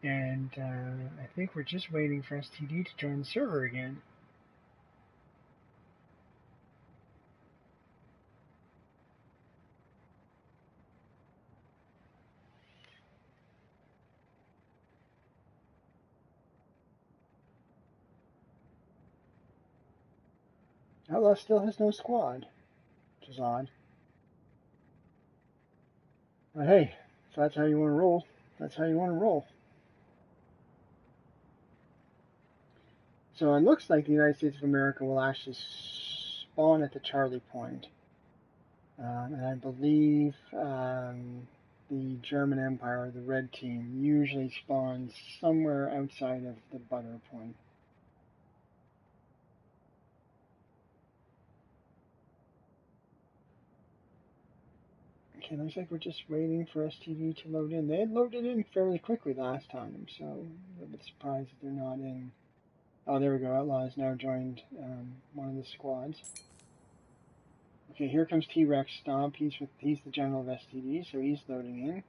And I think we're just waiting for STD to join the server again. Outlaw still has no squad, which is odd. But hey, if that's how you want to roll, that's how you want to roll. So it looks like the United States of America will actually spawn at the Charlie point. And I believe the German Empire, the red team, usually spawns somewhere outside of the butter point. Okay, looks like we're just waiting for STD to load in. They had loaded in fairly quickly last time, so I'm a bit surprised that they're not in. Oh, there we go. Outlaw has now joined one of the squads. Okay, here comes T-Rex Stomp. He's the general of STD, so he's loading in.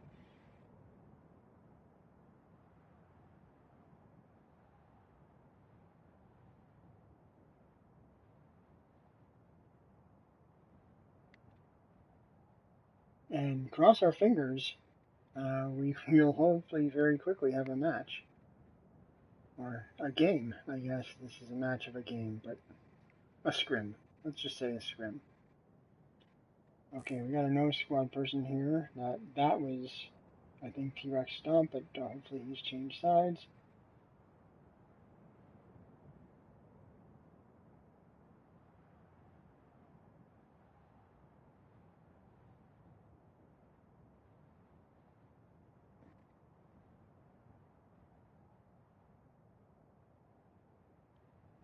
And cross our fingers, we'll hopefully very quickly have a match. Or a game, I guess. This is a match of a game, but a scrim. Let's just say a scrim. Okay, we got a no squad person here. That was, I think, T-Rex Stomp, but hopefully he's changed sides.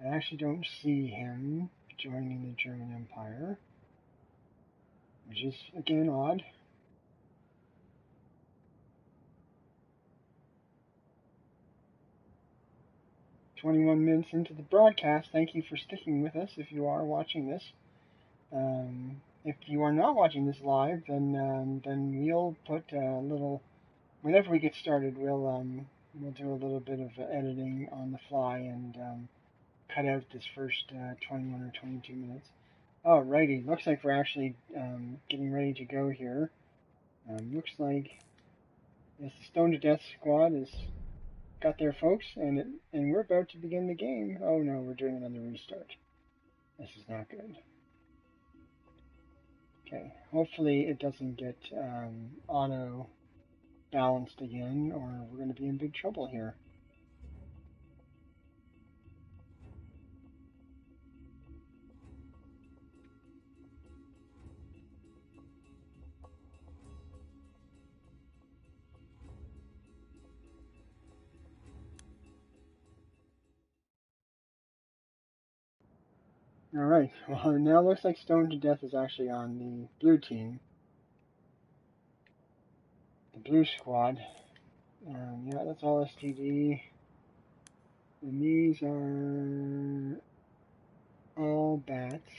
I actually don't see him joining the German Empire, which is, again, odd. "21 minutes into the broadcast. Thank you for sticking with us if you are watching this. If you are not watching this live, then we'll put a little. Whenever we get started, we'll do a little bit of editing on the fly and cut out this first 21 or 22 minutes. Alrighty, looks like we're actually getting ready to go here. Looks like yes, the Stone to Death squad has got their folks, and we're about to begin the game. Oh no, we're doing another restart. This is not good. Okay, hopefully it doesn't get auto balanced again, or we're going to be in big trouble here. Alright, well, it now looks like Stone to Death is actually on the blue team. The blue squad. Yeah, that's all STD. And these are all bats.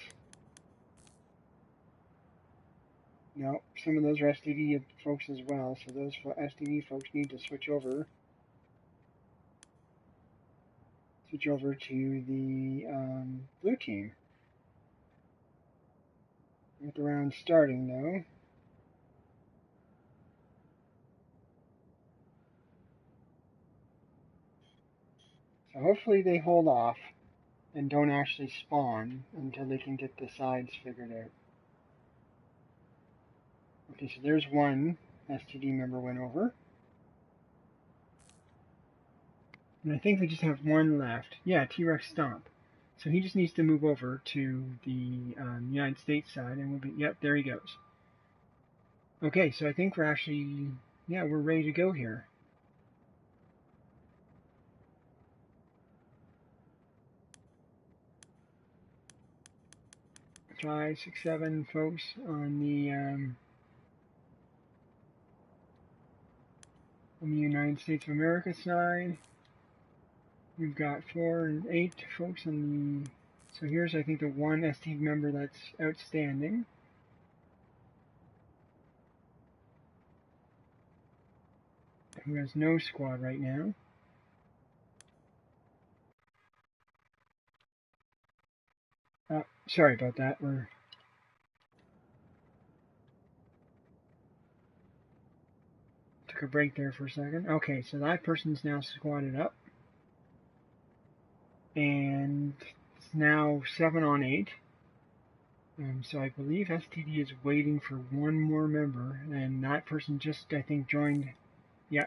No, some of those are STD folks as well, so those STD folks need to switch over. Switch over to the blue team. With the round starting, though. So hopefully they hold off and don't actually spawn until they can get the sides figured out. Okay, so there's one STD member went over. And I think we just have one left. Yeah, T-Rex Stomp. So he just needs to move over to the United States side, and we'll be, yep, there he goes. Okay, so I think we're actually, yeah, we're ready to go here. 5, 6, 7 folks on the United States of America side. We've got 4 and 8 folks on the. So here's, I think, the one ST member that's outstanding. who has no squad right now. Sorry about that. Took a break there for a second. Okay, so that person's now squatted up. And it's now 7 on 8. So I believe STD is waiting for one more member, and that person just, I think, joined. Yeah.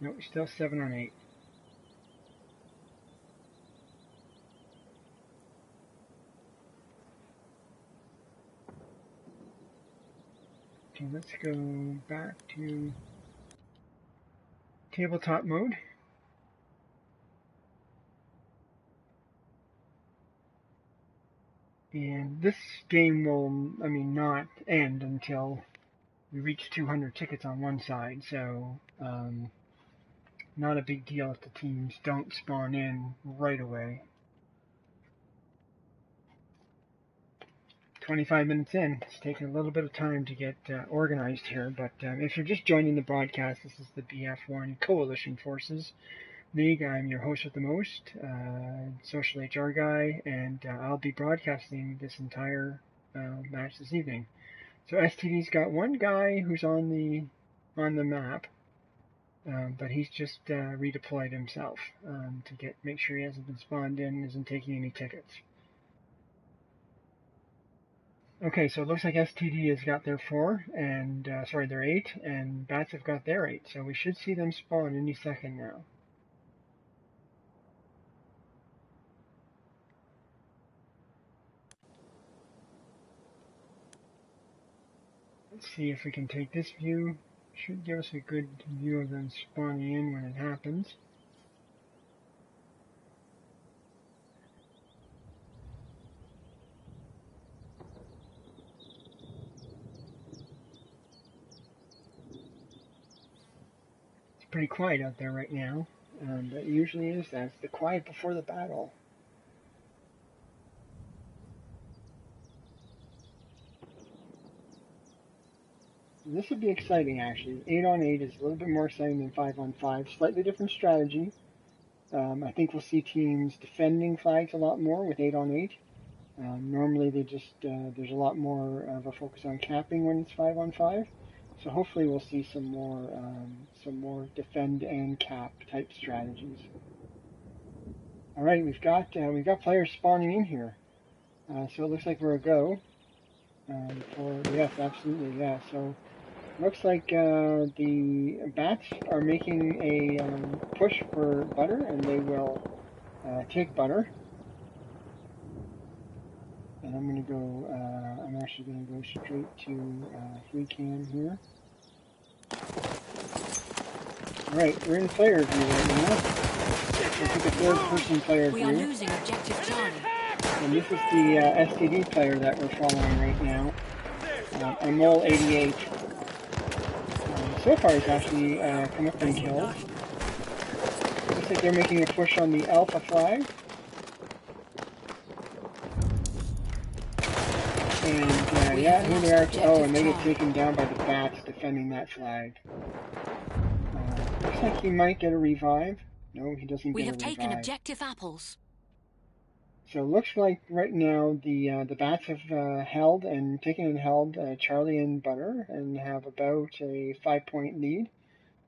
No, still 7 on 8. Okay, let's go back to tabletop mode. And this game will, not end until we reach 200 tickets on one side, so not a big deal if the teams don't spawn in right away. 25 minutes in. It's taken a little bit of time to get organized here, but if you're just joining the broadcast, this is the BF1 Coalition Forces League. I'm your host with the most, social HR guy, and I'll be broadcasting this entire match this evening. So STD's got one guy who's on the map, but he's just redeployed himself to make sure he hasn't been spawned in and isn't taking any tickets. Okay, so it looks like STD has got their 4, and their 8, and Bats have got their 8. So we should see them spawn any second now. Let's see if we can take this view. Should give us a good view of them spawning in when it happens. It's pretty quiet out there right now, but it usually is that. It's the quiet before the battle. This would be exciting, actually. 8 on 8 is a little bit more exciting than 5 on 5. Slightly different strategy. I think we'll see teams defending flags a lot more with 8 on 8. Normally, there's a lot more of a focus on capping when it's 5 on 5. So hopefully, we'll see some more defend and cap type strategies. All right, we've got players spawning in here. So it looks like we're a go. Yes, absolutely, yeah. So looks like the Bats are making a push for Butter, and they will take Butter. And I'm going to go, I'm actually going to go straight to free cam here. Alright, we're in player view right now. Let's look at third person player view. We are losing objective Charlie. And this is the STD player that we're following right now. Mole 88. So far he's actually come up and killed. Looks like they're making a push on the Alpha flag. And yeah, here they are. Oh, and they get taken down by the Bats defending that flag. Looks like he might get a revive. No, he doesn't get a revive. We have taken objective Apples. So it looks like right now the Bats have held Charlie and Butter and have about a 5-point lead.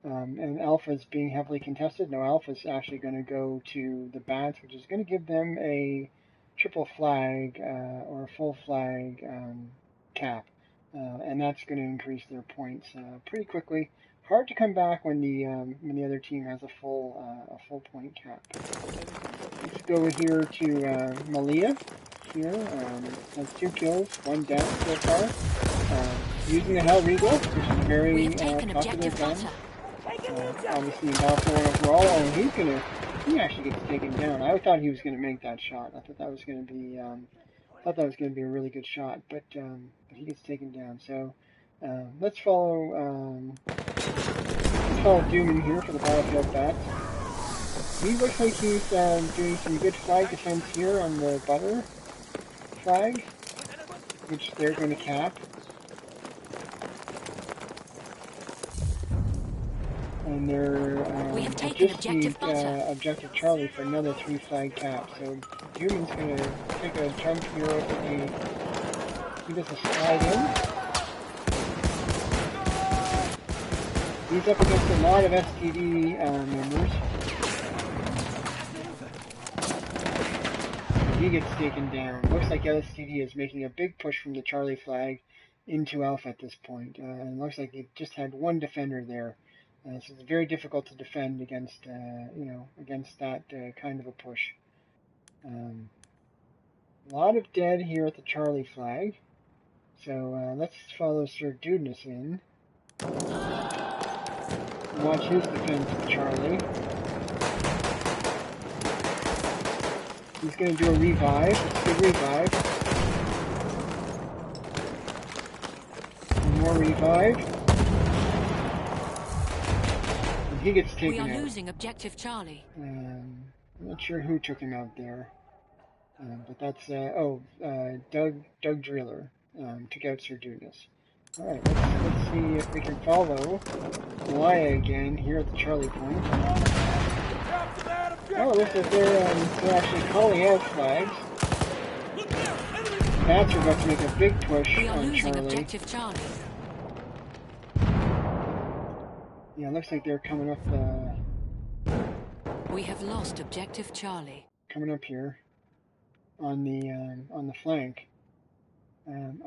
And Alpha is being heavily contested. No, Alpha is actually going to go to the Bats, which is going to give them a triple flag or a full flag cap, and that's going to increase their points pretty quickly. Hard to come back when the other team has a full point cap. Let's go here to Malia. Here has 2 kills, 1 death so far. Using the Hell Regal, which is a very popular gun. Obviously, about 4 overall. Oh, he actually gets taken down. I thought he was going to make that shot. I thought that was going to be a really good shot, but he gets taken down. So let's follow Doom in here for the Battlefield Bats. He looks like he's doing some good flag defense here on the Butter flag, which they're going to cap. And they're We have they taken just need objective butter. objective Charlie for another 3 flag cap. So Human's gonna take a jump here over the. He does a slide in. He's up against a lot of STD members. He gets taken down. Looks like STD is making a big push from the Charlie flag into Alpha at this point. And looks like they just had one defender there. So it's very difficult to defend against, against that kind of a push. A lot of dead here at the Charlie flag. So let's follow Sir Dudeness in. Watch his defense of Charlie. He's going to do a revive. It's a good revive. One more revive. And he gets taken out. We are losing objective Charlie. I'm not sure who took him out there. But that's, Doug Driller took out Sir Dudeness. Alright, let's see if we can follow Malaya again here at the Charlie point. Oh, looks like they're actually calling out flags. Bats are about to make a big push We are on losing Charlie. objective Charlie. Yeah, looks like they're coming up. We have lost objective Charlie. Coming up here on the flank.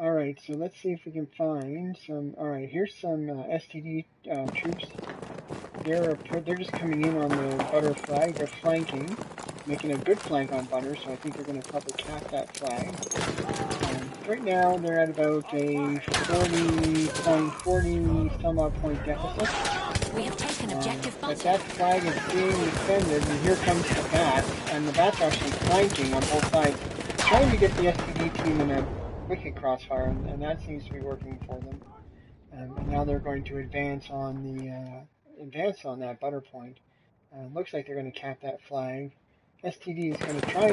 All right, so let's see if we can find some. All right, here's some STD troops. They're just coming in on the Butter flag. They're flanking, making a good flank on Butter. So I think they're going to probably cap that flag. Right now they're at about a 40 some odd point deficit. We have taken objective But butter. that flag is being defended, and here comes the Bats, and the Bats are actually flanking on both sides, trying to get the STD team in a wicked crossfire, and that seems to be working for them. And now they're going to advance on that Butter point. Looks like they're going to cap that flag. STD is going to try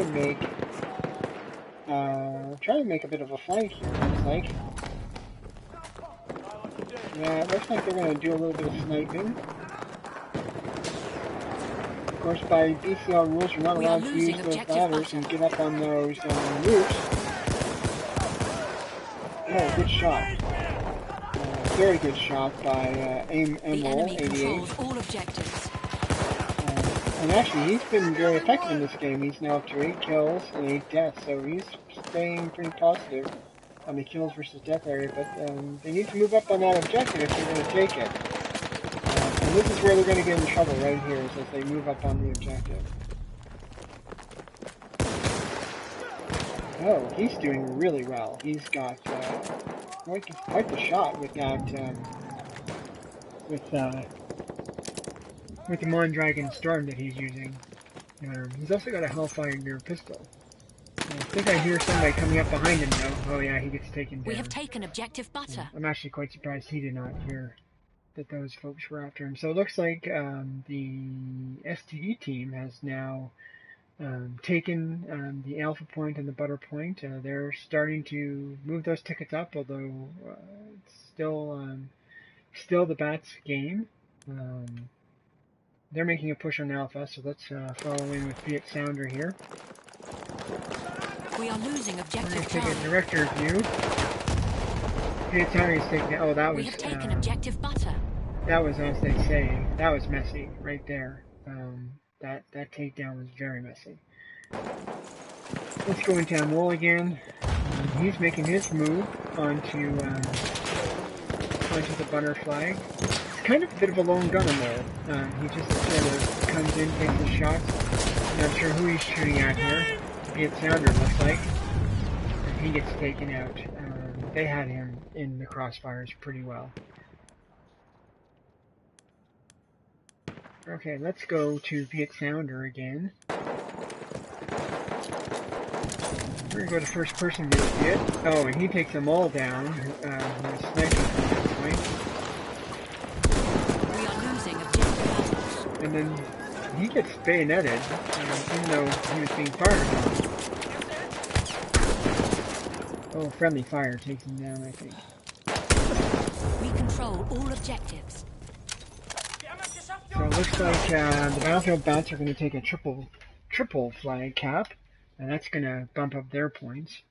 and make a bit of a flank here. Looks like. Yeah, it looks like they're going to do a little bit of sniping. Of course, by BCL rules, you're not allowed to use those ladders and get up on those roofs. Oh, good shot. Very good shot by The enemy 88. controls all objectives. And actually, he's been very effective in this game. He's now up to 8 kills and 8 deaths, so he's staying pretty positive on the kills versus death area. But they need to move up on that objective if they're going to take it. And this is where they're going to get in trouble right here, is as they move up on the objective. Oh, he's doing really well. He's got quite the shot with that, with the Mondragon Storm that he's using. He's also got a Hellfire pistol. I think I hear somebody coming up behind him now. Oh yeah, he gets taken down. We have taken objective butter. I'm actually quite surprised he did not hear that those folks were after him. So it looks like the STD team has now taken the Alpha point and the Butter point. They're starting to move those tickets up, although it's still the Bats game. They're making a push on Alpha, so let's follow in with Fiat Sounder here. We are losing objective Take a Charlie. director's view. Fiat Sounder is taking. Oh, that We was. have taken objective butter. That was, as they say, that was messy right there. That takedown was very messy. Let's go into Amol again. He's making his move onto the Butter flag. It's kind of a bit of a lone gunner mode. He just sort of comes in, takes his shots. Not sure who he's shooting at here. Fiat Sounder looks like. And he gets taken out. They had him in the crossfires pretty well. Okay, let's go to Fiat Sounder again. We're going to go to first person view of Fiat. Oh, and he takes them all down. He's sniping from that point. We are losing objective butters. And then he gets bayoneted, even though he was being fired on. Oh, friendly fire takes him down, I think. We control all objectives. Well, it looks like the Battlefield Bats are going to take a triple flag cap, and that's going to bump up their points.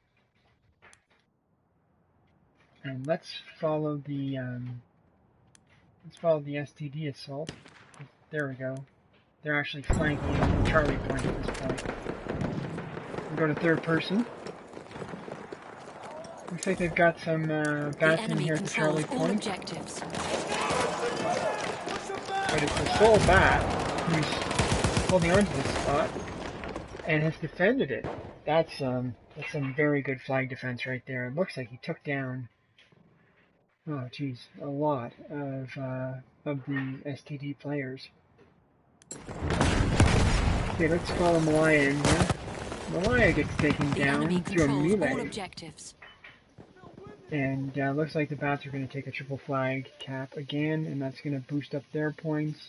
And let's follow the STD assault. There we go. They're actually flanking Charlie Point at this point. We'll go to third person. Looks like they've got some bats in here at the Charlie Point. Objectives. But it's the sole bat who's holding on to this spot and has defended it. That's some very good flag defense right there. It looks like he took down, oh geez, a lot of the STD players. Okay, let's follow Malaya in here. Malaya gets taken down through a melee. And looks like the bats are going to take a triple flag cap again, and that's going to boost up their points.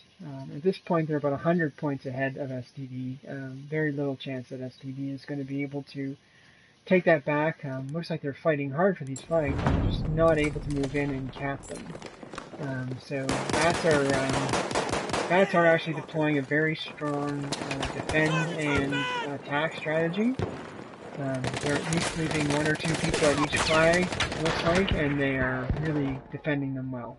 At this point, they're about 100 points ahead of STD. Very little chance that STD is going to be able to take that back. Looks like they're fighting hard for these flags, and they're just not able to move in and cap them. So bats are actually deploying a very strong defend and attack strategy. They're at least leaving one or two people at each flag, it looks like, and they are really defending them well.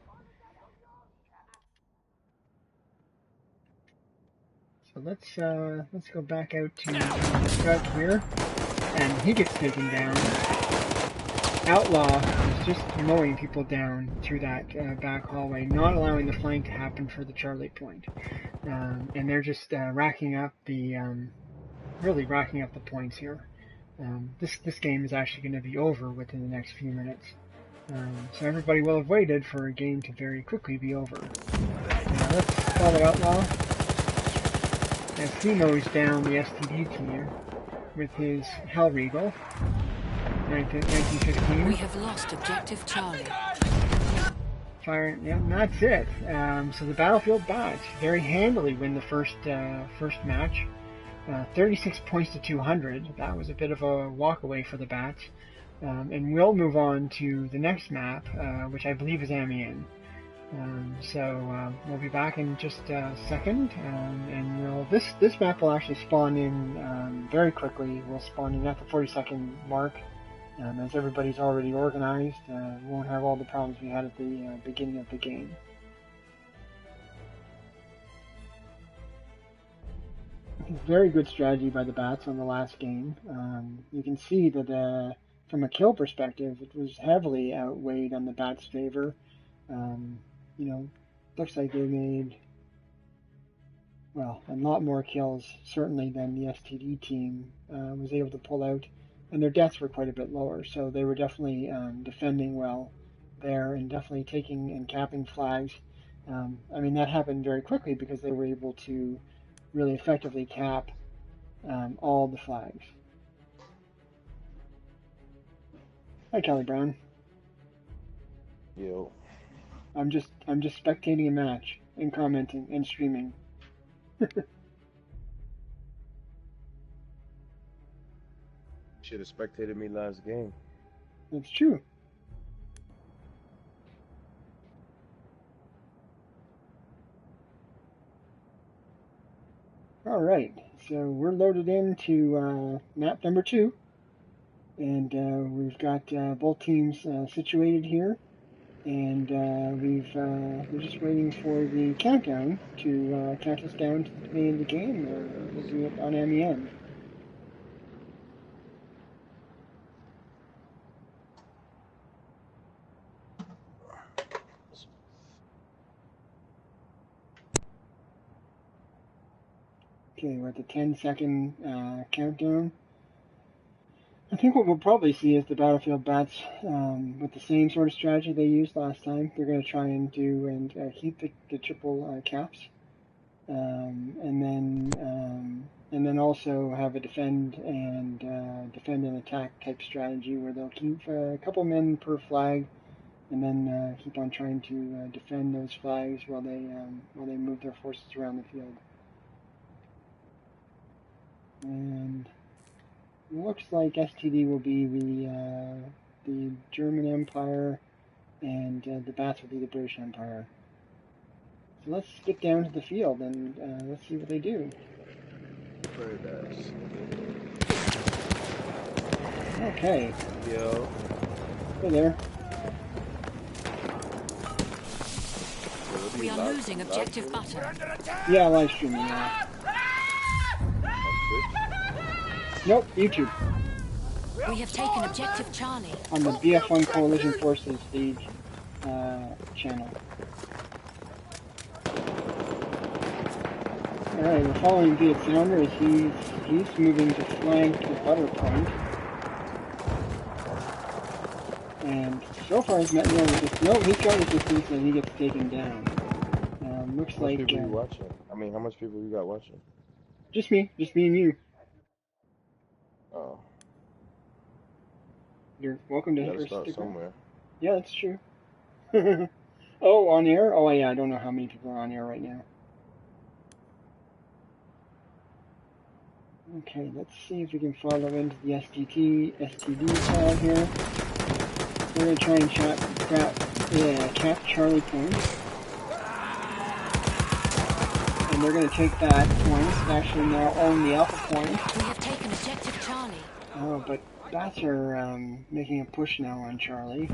So let's go back out to Scout here, and he gets taken down. Outlaw is just mowing people down through that back hallway, not allowing the flank to happen for the Charlie Point, and they're just racking up the points here. This game is actually going to be over within the next few minutes. So everybody will have waited for a game to very quickly be over. Now let's follow Outlaw as he mows down the STD team with his Hellregal. 1915. We have lost objective Charlie. Fire, yeah, and that's it. So the Battlefield Bats very handily win the first match. 36 points to 200. That was a bit of a walk away for the Bats. And we'll move on to the next map, which I believe is Amiens. So we'll be back in just a second, and this map will actually spawn in very quickly. We'll spawn in at the 40-second mark, as everybody's already organized. We won't have all the problems we had at the beginning of the game. Very good strategy by the Bats on the last game. You can see that from a kill perspective, it was heavily outweighed on the Bats' favor. Looks like they made, well, a lot more kills, certainly, than the STD team was able to pull out, and their deaths were quite a bit lower, so they were definitely defending well there and definitely taking and capping flags. That happened very quickly because they were able to really effectively cap all the flags. Hi, Kelly Brown. Yo. I'm just spectating a match and commenting and streaming. Should have spectated me last game. That's true. All right, so we're loaded into map number 2, and we've got both teams situated here, and we're just waiting for the countdown to count us down to the beginning of the game. We'll do it on Amiens. Okay, we're at the 10-second countdown. I think what we'll probably see is the Battlefield Bats with the same sort of strategy they used last time. They're going to try and do and keep the triple caps, and then also have a defend and attack type strategy where they'll keep a couple men per flag, and then keep on trying to defend those flags while they move their forces around the field. And it looks like STD will be the German Empire, and the Bats will be the British Empire. So let's get down to the field and let's see what they do. Very nice. Okay. Yo. Hey there. We are losing objective butter. Yeah, live streaming now. Nope, YouTube. We have taken objective Charlie. On the BF1 Coalition Forces stage channel. Alright, we're following Viet Sounder as he's moving to flank the butter point. And so far he's met no resistance. No, he's got resistance and he gets taken down. Looks How much like... people you watching? I mean, how much people you got watching? Just me and you. Oh. You're welcome to You hit gotta or start stick somewhere. Yeah, that's true. Oh, on air? Oh, yeah, I don't know how many people are on air right now. Okay, let's see if we can follow into the STD file here. We're going to try and cap Charlie Point. And they're going to take that point, actually now own the Alpha Point. We have taken objective Charlie. Oh, but Bats are making a push now on Charlie.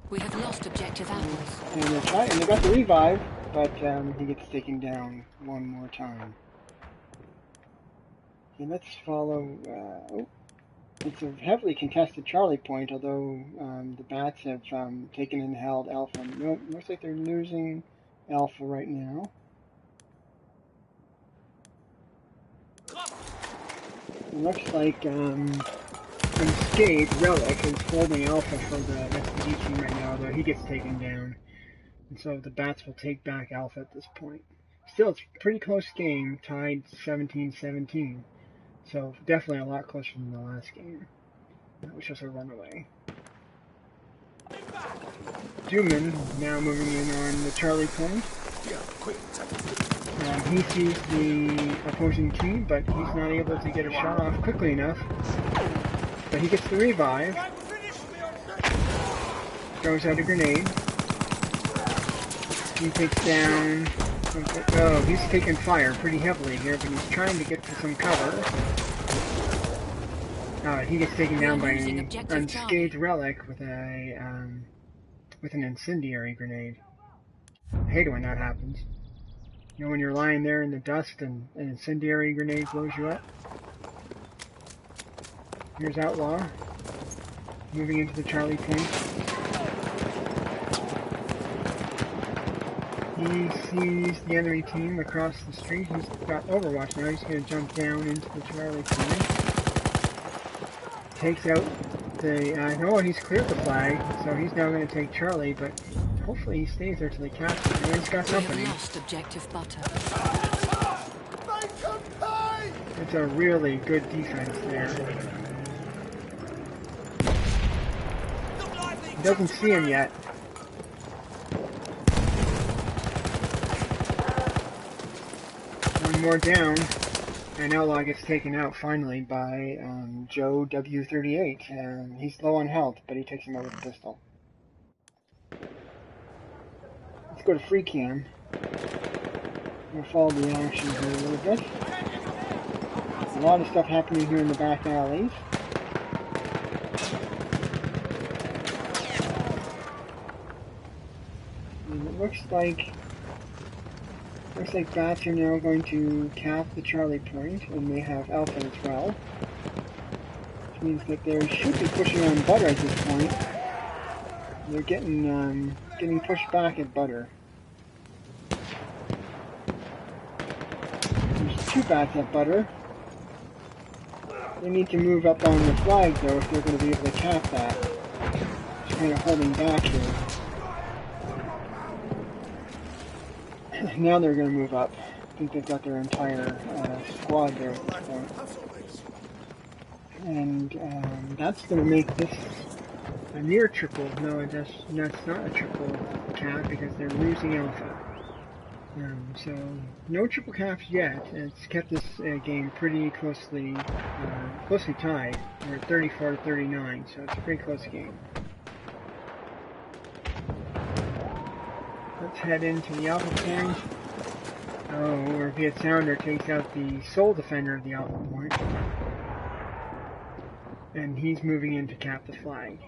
We have lost objective apples. And they're trying, and they got the revive, but he gets taken down one more time. Okay, let's follow. It's a heavily contested Charlie Point, although the Bats have taken and held Alpha. Nope, looks like they're losing Alpha right now. It looks like Unscathed Relic is holding Alpha for the STD team right now, although he gets taken down. And so the Bats will take back Alpha at this point. Still, it's a pretty close game, tied 17-17. So definitely a lot closer than the last game, which was a runaway. Duman now moving in on the Charlie Point. He sees the opposing team, but he's not able to get a shot off quickly enough. But he gets the revive. Throws out a grenade. He takes down... Oh, he's taking fire pretty heavily here, but he's trying to get to some cover. He gets taken down by an Unscathed Relic with an incendiary grenade. I hate it when that happens. You know, when you're lying there in the dust and an incendiary grenade blows you up. Here's Outlaw, moving into the Charlie Point. He sees the enemy team across the street. He's got Overwatch now. He's going to jump down into the Charlie Point. Takes out the... no, he's cleared the flag, so he's now going to take Charlie, but hopefully he stays there till he captures it. He's got company. We have lost objective butter. It's a really good defense there. He doesn't see him yet. One more down, and Outlaw gets taken out finally by Joe W38. He's low on health, but he takes him out with a pistol. Let's go to free cam. We'll follow the action here a little bit. A lot of stuff happening here in the back alleys. And it looks like Bats are now going to cap the Charlie Point, and they have Alpha as well. Which means that they should be pushing on Butter at this point. They're getting pushed back at Butter. There's two Bats at Butter. They need to move up on the flag though if they're going to be able to cap that. Just kind of holding back here. Now they're going to move up. I think they've got their entire squad there at this point. And that's going to make this a near triple. No, that's not a triple cap because they're losing Alpha. So no triple caps yet. It's kept this game pretty closely tied. We're at 34-39, so it's a pretty close game. Let's head into the Alpha Point. Oh, our Viet Sounder takes out the sole defender of the Alpha Point. And he's moving in to cap the flag.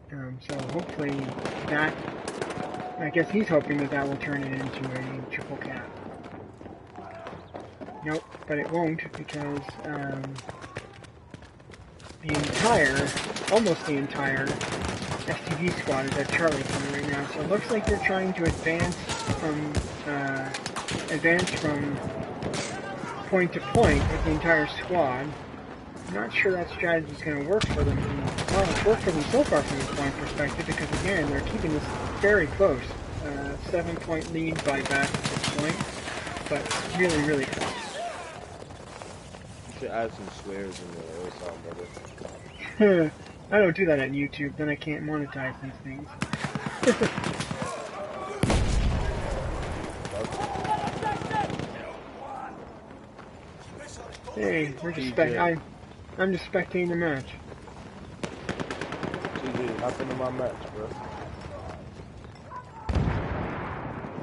So hopefully that, I guess he's hoping that that will turn it into a triple cap. Nope, but it won't because almost the entire STD squad is at Charlie Point right now. So it looks like they're trying to advance from point to point with the entire squad. I'm not sure that strategy is going to work for them. Well, it's worked for them so far from a point perspective because again, they're keeping this very close. 7-point lead by back at this point, but really, really close. You should add some swears in there or something, brother. I don't do that on YouTube, then I can't monetize these things. Hey, we're just I'm just spectating the match. TJ, hop into my match, bro.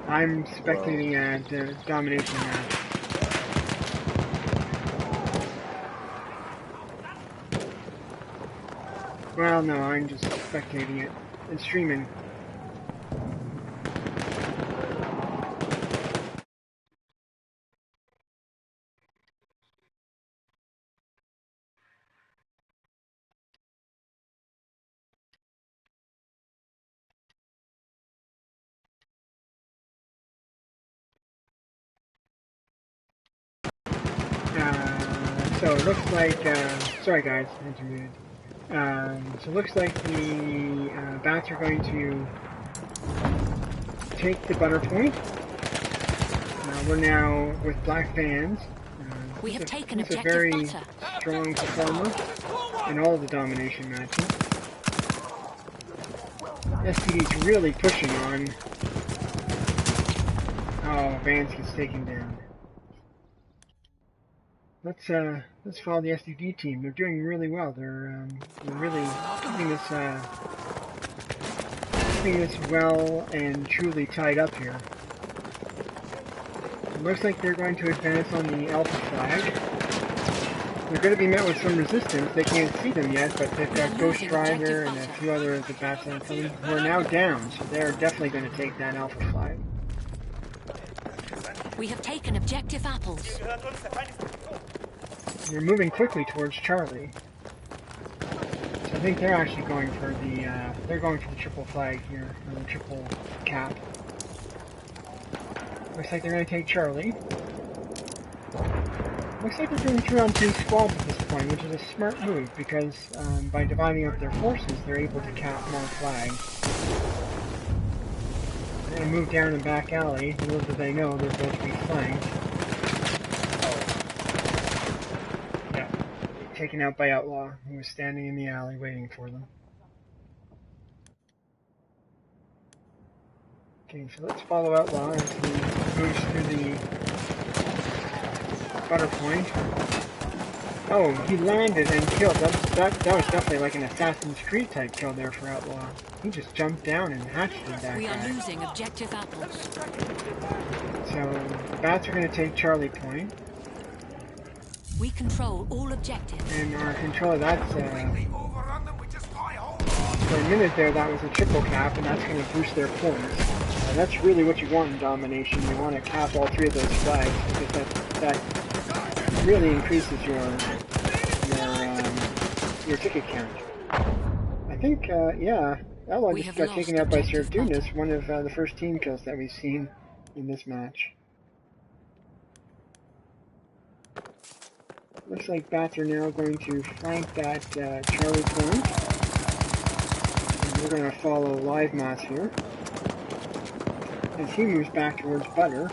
I'm spectating a domination match. Well, no, I'm just spectating it and streaming. So it looks like, sorry guys, intermuted. So it looks like the bats are going to take the butter point. We're now with black fans. We have taken he's a objective very butter. strong performer in all the domination matches. STD's really pushing on. Oh, Vance gets taken down. Let's follow the STD team. They're doing really well. They're really keeping this well and truly tied up here. It looks like they're going to advance on the Alpha flag. They're going to be met with some resistance. They can't see them yet, but they've got Ghost Rider and a few other of the bats on them who are now down, so they're definitely going to take that Alpha flag. We have taken objective apples. They're moving quickly towards Charlie. So I think they're actually going for the triple flag here, or the triple cap. Looks like they're going to take Charlie. Looks like they're doing 2-on-2 squads at this point, which is a smart move because by dividing up their forces, they're able to cap more flags. They're going to move down the back alley. Little do they know they're both being flanked. Yeah, taken out by Outlaw, who was standing in the alley waiting for them. Okay, so let's follow Outlaw as he moves through the butter point. Oh, he landed and killed. That was definitely like an Assassin's Creed type kill there for Outlaw. He just jumped down and hatched that guy. We are losing objective apples. So the bats are going to take Charlie Point. We control all objectives. And our control of that's for a minute there that was a triple cap, and that's going to boost their points. That's really what you want in domination. You want to cap all three of those flags because that really increases your ticket count. I think yeah, Outlaw just got taken out by Sir Dunas, one of the first team kills that we've seen in this match. Looks like bats are now going to flank that Charlie Point. And we're going to follow Live Mass here. As he moves back towards Butter,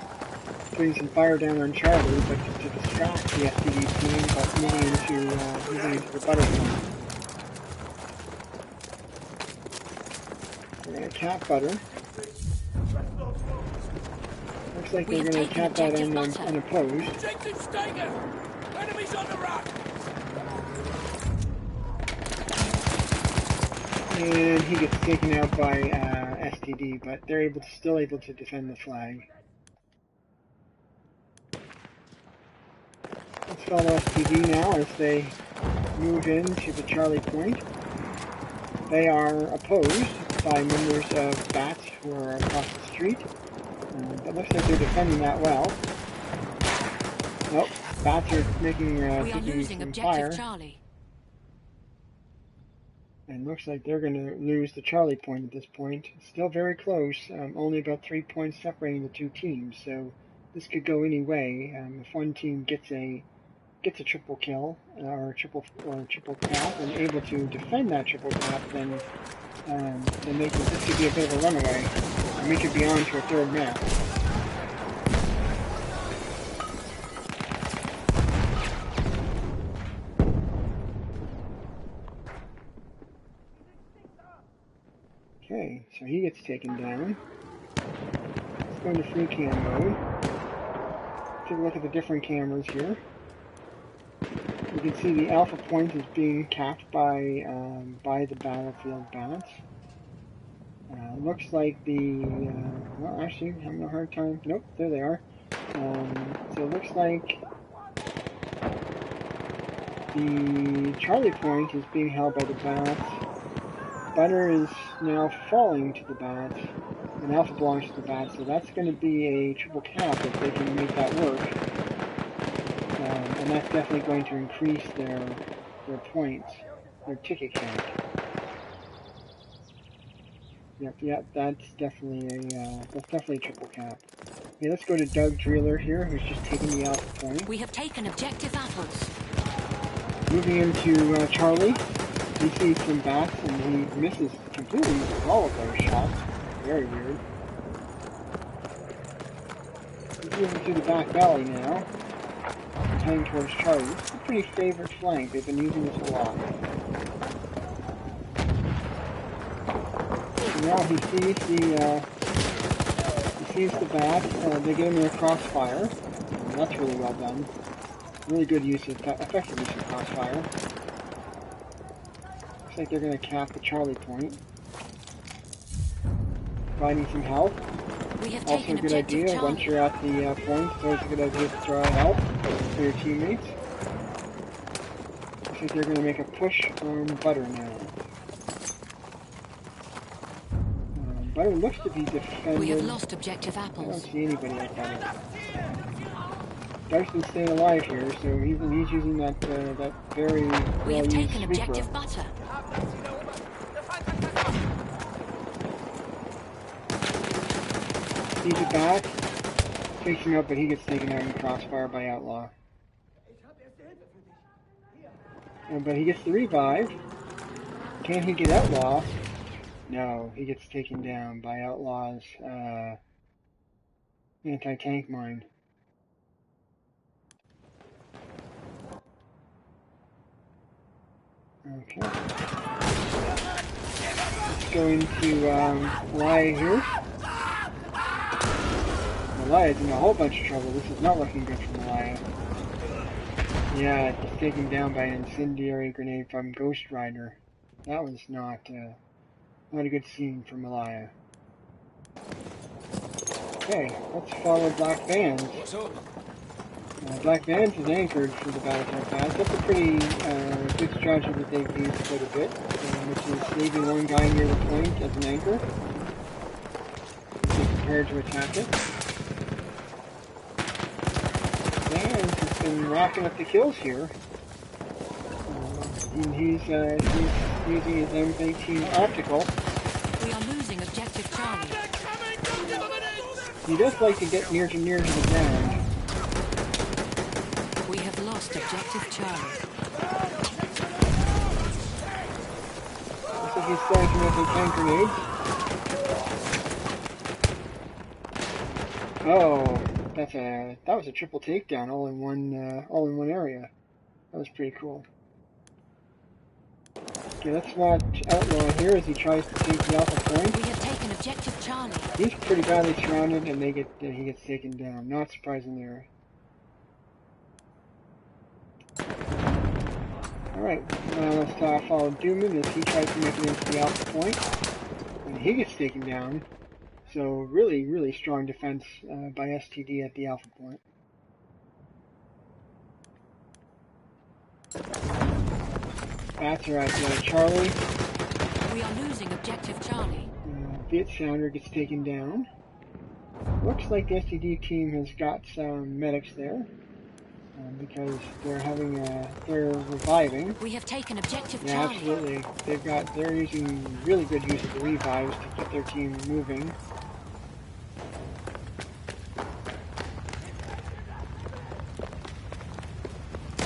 putting some fire down on Charlie, but just to distract the STD team, but moving into the Butter Point. We're going to cap Butter. Looks like they're going to cap that unopposed. Enemies on the run! And he gets taken out by STD, but they're still able to defend the flag. Let's follow STD now as they move into the Charlie point. They are opposed by members of BATS who are across the street. But looks like they're defending that well. Nope, BATS are making We are losing some objective fire. Charlie. And looks like they're going to lose the Charlie point at this point. Still very close, only about 3 points separating the two teams. So this could go any way. If one team gets a triple kill or a triple cap and able to defend that triple cap, then this could be a bit of a runaway, and we could be on to a third map. Okay, so he gets taken down. Let's go into free cam mode. Take a look at the different cameras here. You can see the alpha point is being capped by the battlefield BATS. Looks like well, actually, I'm having a hard time. Nope, there they are. So it looks like the Charlie point is being held by the BATS. Butter is now falling to the BATS, and alpha belongs to the BATS, so that's going to be a triple cap if they can make that work. And that's definitely going to increase their points, their ticket count. Yep, that's definitely a triple cap. Okay, let's go to Doug Dreeler here, who's just taking the alpha point. We have taken objective apples. Moving into Charlie, he sees some BATS and he completely misses all of those shots. Very weird. He's moving through the back valley now, heading towards Charlie. It's a pretty favorite flank. They've been using this a lot. So now he sees the BATS. They get him in a crossfire. That's really well done. Really good effective use of crossfire. Looks like they're going to cap the Charlie point. Providing some health. We have Also a good idea, Charlie. once you're at the point, it's always a good idea to throw out help for your teammates. Looks like they're going to make a push on Butter now. Butter looks to be defended. We have lost objective I don't apples. see anybody like Butter. Butter's been staying alive here, so he's using that very We have taken sweeper. objective Butter. He's a BAT, takes him out, but he gets taken out in crossfire by Outlaw. But he gets the revive. Can he get Outlaw? No, he gets taken down by Outlaw's anti-tank mine. Okay. Let's go into Malaya here. Malaya's in a whole bunch of trouble. This is not looking good for Malaya. Yeah, it's taken down by an incendiary grenade from Ghost Rider. That was not a good scene for Malaya. Okay, let's follow Black Bands. Black Bands is anchored for the Battlefield BATS. That's a pretty good strategy that they've used quite a bit, which is leaving one guy near the point as an anchor. Be prepared to attack it. Bands has been racking up the kills here. And he's using his M18 optical. We are losing objective Charlie. He does like to get near to the ground. We have lost objective Charlie. Looks like he's starting to make a tank grenade. Oh, that was a triple takedown all in one area. That was pretty cool. Okay, let's watch Outlaw here as he tries to take the alpha point. We have taken objective Charlie. He's pretty badly surrounded, and he gets taken down. Not surprising there. Alright, let's follow Dooman as he tries to make it into the alpha point. And he gets taken down. So really, really strong defense by STD at the Alpha point. Bats are at Charlie. We are losing objective Charlie. Viet Sounder gets taken down. Looks like the STD team has got some medics there because they're reviving. We have taken objective Yeah, Charlie. absolutely. They're using really good use of the revives to keep their team moving.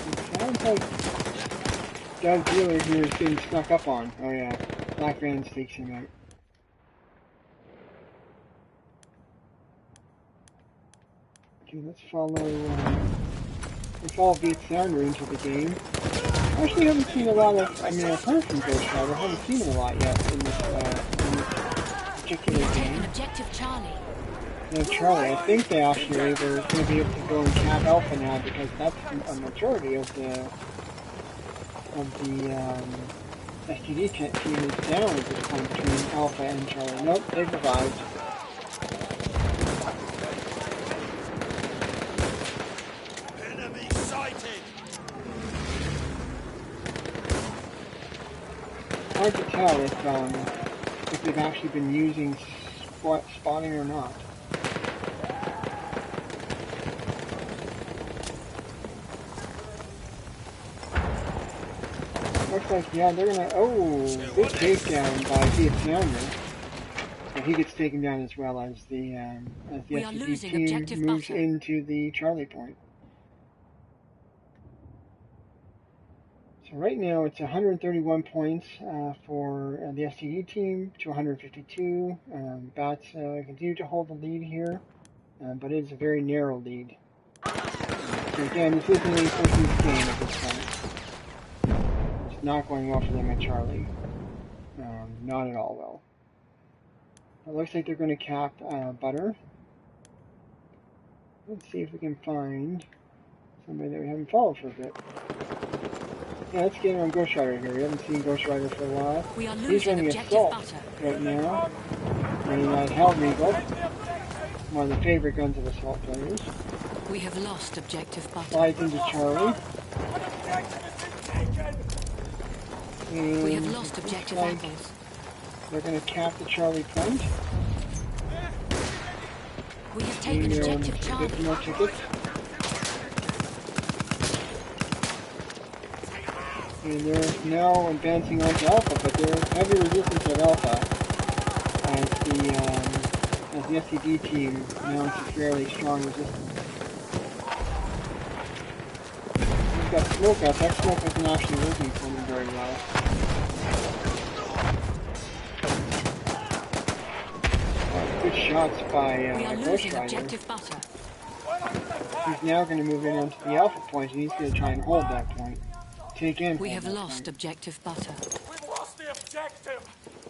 It sounds like Doug Wheeler here is being snuck up on. Oh yeah, Black Van takes him out. Okay, let's follow Viet Sounder into the game. I actually haven't seen a lot of, I've heard from Ghost Rider, I haven't seen him a lot yet in this particular We have game. taken objective Charlie. And Charlie, I think they actually were going to be able to go and cap Alpha now because that's a majority of the STD team is down at this point between Alpha and Charlie. Nope, they've revived. Enemy sighted! Hard to tell if they've actually been using spotting or not. Looks like, yeah, they're gonna, good takedown by Viet Sounder. So he gets taken down as well as the STD team moves into the Charlie point. So right now it's 131 points for the STD team to 152. Bats continue to hold the lead here, but it is a very narrow lead. So again, this isn't a person's game at this point. It's not going well for them at Charlie. Not at all well. It looks like they're going to cap Butter. Let's see if we can find somebody that we haven't followed for a bit. Yeah, let's get on Ghost Rider here. We haven't seen Ghost Rider for a while. We are He's losing running objective Assault Butter. right now. Running Hell Regal. One of the favorite guns of Assault players. We have lost objective Butter. Slides into Charlie. And We have lost objective like Apples. they're going to cap the Charlie point. We have taken objective Get Charlie. more tickets. And they're now advancing onto Alpha, but they're heavy resistance at Alpha as the STD team mounts a fairly strong resistance. We've got smoke out. That smoke isn't actually working for them very well. Good shots by We are Ghost losing Rider. objective Butter. He's now going to move in onto the Alpha point, and he's going to try and hold that point. Take in. We have lost objective Butter. We've lost the objective!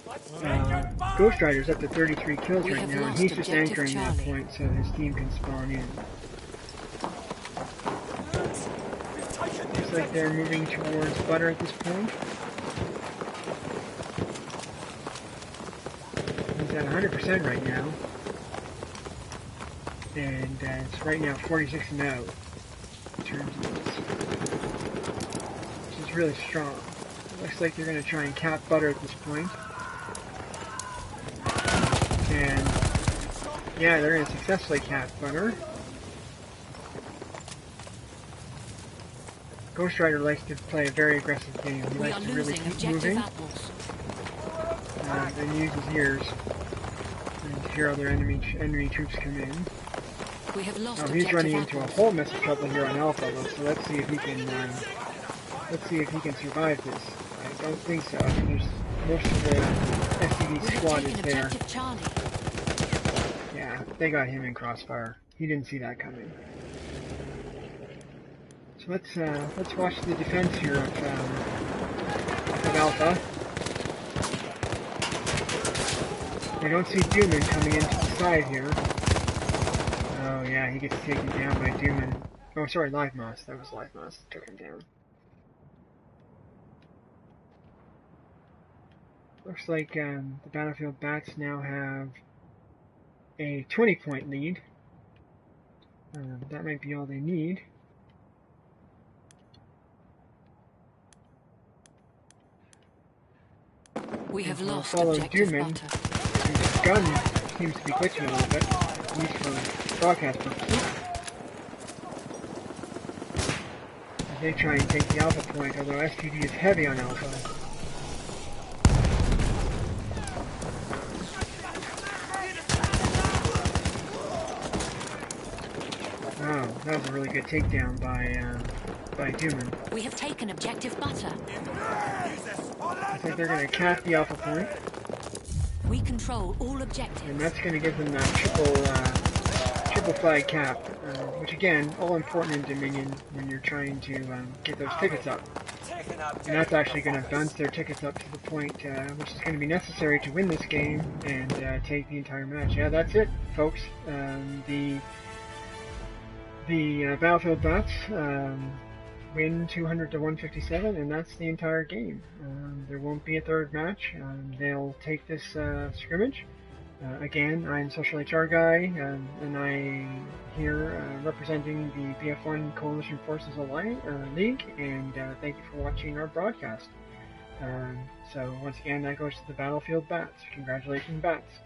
Let's take it back! Ghost Rider's up to 33 kills We right have now, and lost he's just objective anchoring that Charlie. point so his team can spawn in. Looks like they're moving towards Butter at this point. He's at 100% right now. And it's right now 46-0 in terms of this. Which is really strong. Looks like they're going to try and cap Butter at this point. And yeah, they're going to successfully cap Butter. Ghost Rider likes to play a very aggressive game. He We likes are to really losing keep objective moving Apples. and use his ears and hear other enemy troops come in. We have lost Oh, he's objective running into a Apples. whole mess of trouble here on Alpha. So let's see if he can survive this. I don't think so. I mean, most of the STD We have squad is taken there. objective Charlie. Yeah, they got him in crossfire. He didn't see that coming. So let's watch the defense here of Alpha. I don't see Dooman coming into the side here. Oh yeah, he gets taken down by Dooman. Oh sorry, Live Moss. That was Live Moss that took him down. Looks like the Battlefield Bats now have a 20-point lead. That might be all they need. We have lost follow objective Dooman. butter. His gun seems to be glitching a little bit, at least for broadcast purposes. As they try and take the alpha point, although STD is heavy on alpha. Wow, that was a really good takedown by Dooman. We have taken objective butter. I think they're going to cap the alpha point, We control all objectives. and that's going to give them that triple flag cap, which again, all important in Dominion when you're trying to get those tickets up. And that's actually going to bounce their tickets up to the point which is going to be necessary to win this game and take the entire match. Yeah, that's it, folks. The Battlefield Bats win 200 to 157, and that's the entire game. There won't be a third match. They'll take this scrimmage. Again, I'm Social HR Guy, and I'm here representing the BF1 Coalition Forces League, and thank you for watching our broadcast. So once again, that goes to the Battlefield Bats. Congratulations, Bats.